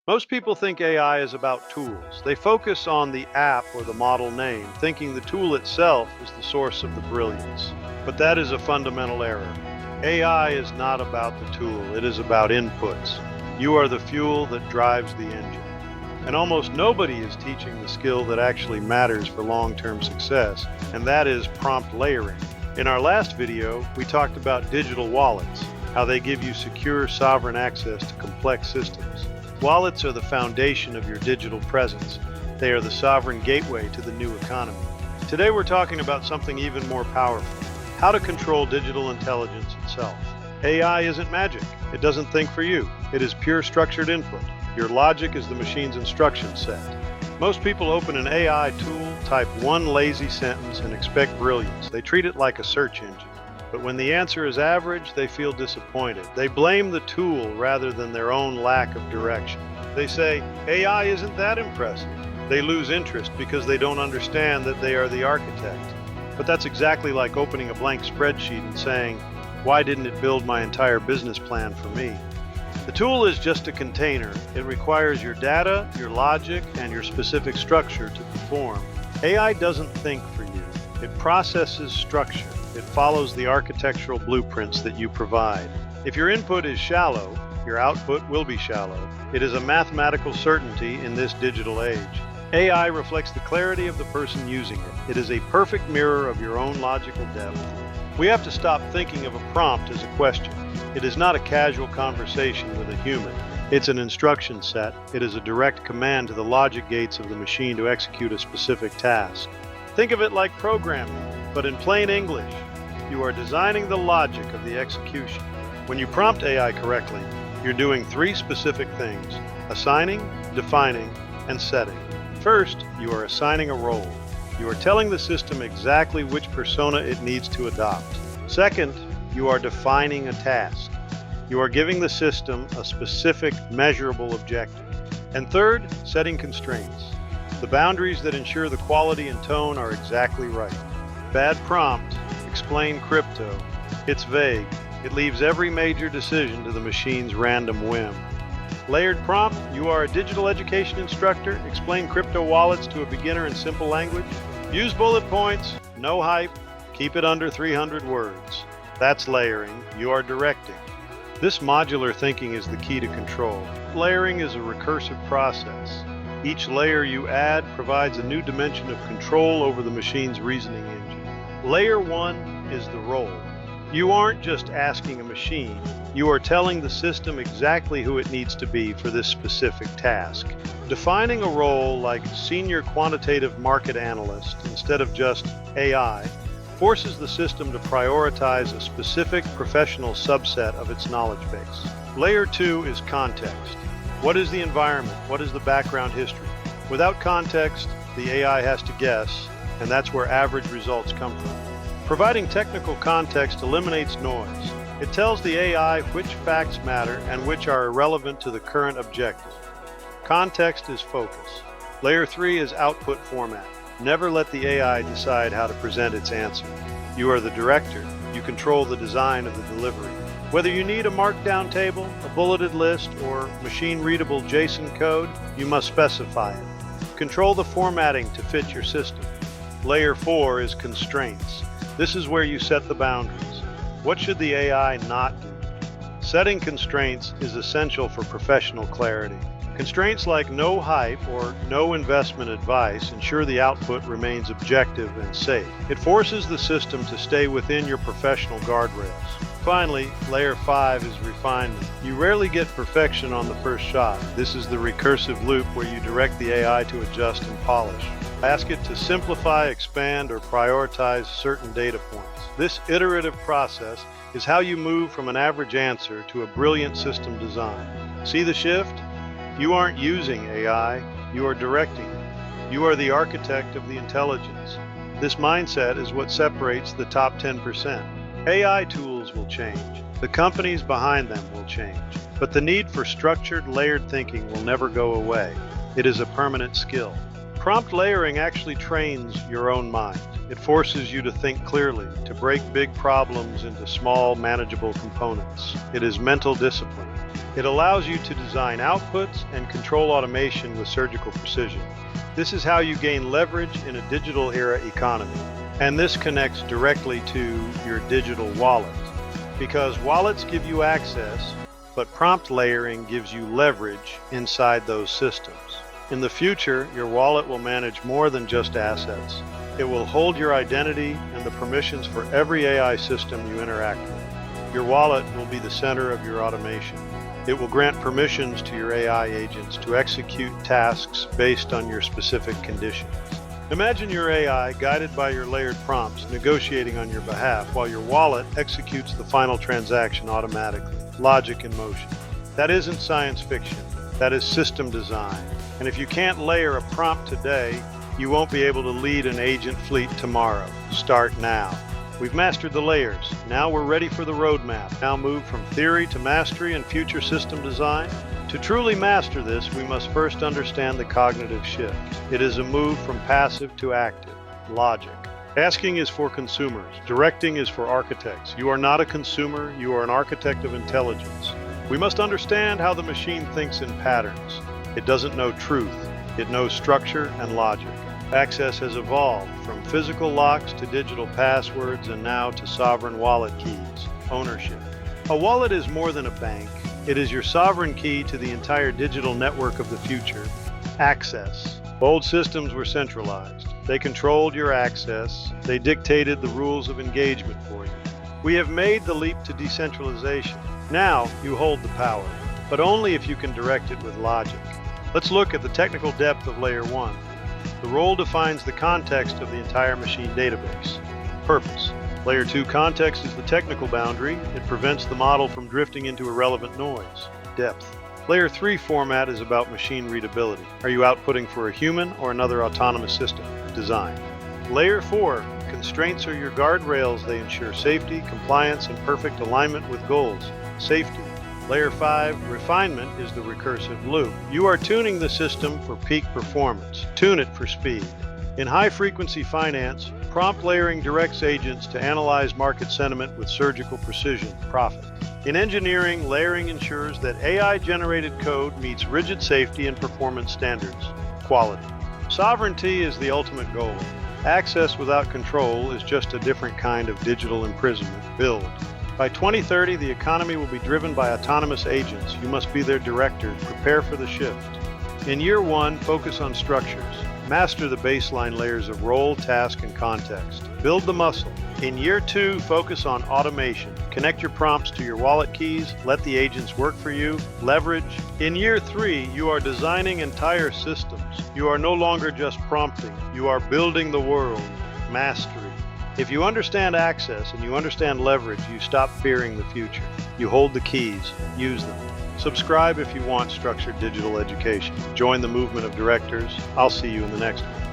Most people think AI is about tools. They focus on the app or the model name, thinking the tool itself is the source of the brilliance. But that is a fundamental error. AI is not about the tool, it is about inputs. You are the fuel that drives the engine. And almost nobody is teaching the skill that actually matters for long-term success, and that is prompt layering. In our last video, we talked about digital wallets, how they give you secure, sovereign access to complex systems. Wallets are the foundation of your digital presence. They are the sovereign gateway to the new economy. Today we're talking about something even more powerful: how to control digital intelligence itself. AI isn't magic. It doesn't think for you. It is pure structured input. Your logic is the machine's instruction set. Most people open an AI tool, type one lazy sentence, and expect brilliance. They treat it like a search engine. But when the answer is average, they feel disappointed. They blame the tool rather than their own lack of direction. They say, AI isn't that impressive. They lose interest because they don't understand that they are the architect. But that's exactly like opening a blank spreadsheet and saying, why didn't it build my entire business plan for me? The tool is just a container. It requires your data, your logic, and your specific structure to perform. AI doesn't think for you. It processes structure. It follows the architectural blueprints that you provide. If your input is shallow, your output will be shallow. It is a mathematical certainty in this digital age. AI reflects the clarity of the person using it. It is a perfect mirror of your own logical depth. We have to stop thinking of a prompt as a question. It is not a casual conversation with a human. It's an instruction set. It is a direct command to the logic gates of the machine to execute a specific task. Think of it like programming, but in plain English. You are designing the logic of the execution. When you prompt AI correctly, you're doing three specific things: assigning, defining, and setting. First, you are assigning a role. You are telling the system exactly which persona it needs to adopt. Second, you are defining a task. You are giving the system a specific, measurable objective. And third, setting constraints. The boundaries that ensure the quality and tone are exactly right. Bad prompt, explain crypto. It's vague. It leaves every major decision to the machine's random whim. Layered prompt, you are a digital education instructor. Explain crypto wallets to a beginner in simple language. Use bullet points, no hype, keep it under 300 words. That's layering. You are directing. This modular thinking is the key to control. Layering is a recursive process. Each layer you add provides a new dimension of control over the machine's reasoning engine. Layer 1 is the role. You aren't just asking a machine, you are telling the system exactly who it needs to be for this specific task. Defining a role like senior quantitative market analyst instead of just AI forces the system to prioritize a specific professional subset of its knowledge base. Layer 2 is context. What is the environment? What is the background history? Without context, the AI has to guess, and that's where average results come from. Providing technical context eliminates noise. It tells the AI which facts matter and which are irrelevant to the current objective. Context is focus. Layer 3 is output format. Never let the AI decide how to present its answer. You are the director. You control the design of the delivery. Whether you need a markdown table, a bulleted list, or machine-readable JSON code, you must specify it. Control the formatting to fit your system. Layer 4 is constraints. This is where you set the boundaries. What should the AI not do? Setting constraints is essential for professional clarity. Constraints like no hype or no investment advice ensure the output remains objective and safe. It forces the system to stay within your professional guardrails. Finally, layer 5 is refinement. You rarely get perfection on the first shot. This is the recursive loop where you direct the AI to adjust and polish. Ask it to simplify, expand, or prioritize certain data points. This iterative process is how you move from an average answer to a brilliant system design. See the shift? You aren't using AI, you are directing it. You are the architect of the intelligence. This mindset is what separates the top 10%. AI tools will change. The companies behind them will change. But the need for structured, layered thinking will never go away. It is a permanent skill. Prompt layering actually trains your own mind. It forces you to think clearly, to break big problems into small, manageable components. It is mental discipline. It allows you to design outputs and control automation with surgical precision. This is how you gain leverage in a digital era economy. And this connects directly to your digital wallet, because wallets give you access, but prompt layering gives you leverage inside those systems. In the future, your wallet will manage more than just assets. It will hold your identity and the permissions for every AI system you interact with. Your wallet will be the center of your automation. It will grant permissions to your AI agents to execute tasks based on your specific conditions. Imagine your AI, guided by your layered prompts, negotiating on your behalf, while your wallet executes the final transaction automatically. Logic in motion. That isn't science fiction. That is system design. And if you can't layer a prompt today, you won't be able to lead an agent fleet tomorrow. Start now. We've mastered the layers. Now we're ready for the roadmap. Now move from theory to mastery and future system design. To truly master this, we must first understand the cognitive shift. It is a move from passive to active. Logic. Asking is for consumers. Directing is for architects. You are not a consumer. You are an architect of intelligence. We must understand how the machine thinks in patterns. It doesn't know truth. It knows structure and logic. Access has evolved from physical locks to digital passwords and now to sovereign wallet keys. Ownership. A wallet is more than a bank. It is your sovereign key to the entire digital network of the future. Access. Old systems were centralized. They controlled your access. They dictated the rules of engagement for you. We have made the leap to decentralization. Now you hold the power, but only if you can direct it with logic. Let's look at the technical depth of Layer 1. The role defines the context of the entire machine database. Purpose. Layer 2 context is the technical boundary. It prevents the model from drifting into irrelevant noise. Depth. Layer 3 format is about machine readability. Are you outputting for a human or another autonomous system? Design. Layer 4. Constraints are your guardrails. They ensure safety, compliance, and perfect alignment with goals. Safety. Layer 5, refinement, is the recursive loop. You are tuning the system for peak performance. Tune it for speed. In high-frequency finance, prompt layering directs agents to analyze market sentiment with surgical precision. Profit. In engineering, layering ensures that AI-generated code meets rigid safety and performance standards. Quality. Sovereignty is the ultimate goal. Access without control is just a different kind of digital imprisonment. Build. By 2030, the economy will be driven by autonomous agents. You must be their director. Prepare for the shift. In year 1, focus on structures. Master the baseline layers of role, task, and context. Build the muscle. In year 2, focus on automation. Connect your prompts to your wallet keys. Let the agents work for you. Leverage. In year 3, you are designing entire systems. You are no longer just prompting. You are building the world. Mastery. If you understand access and you understand leverage, you stop fearing the future. You hold the keys. Use them. Subscribe if you want structured digital education. Join the movement of directors. I'll see you in the next one.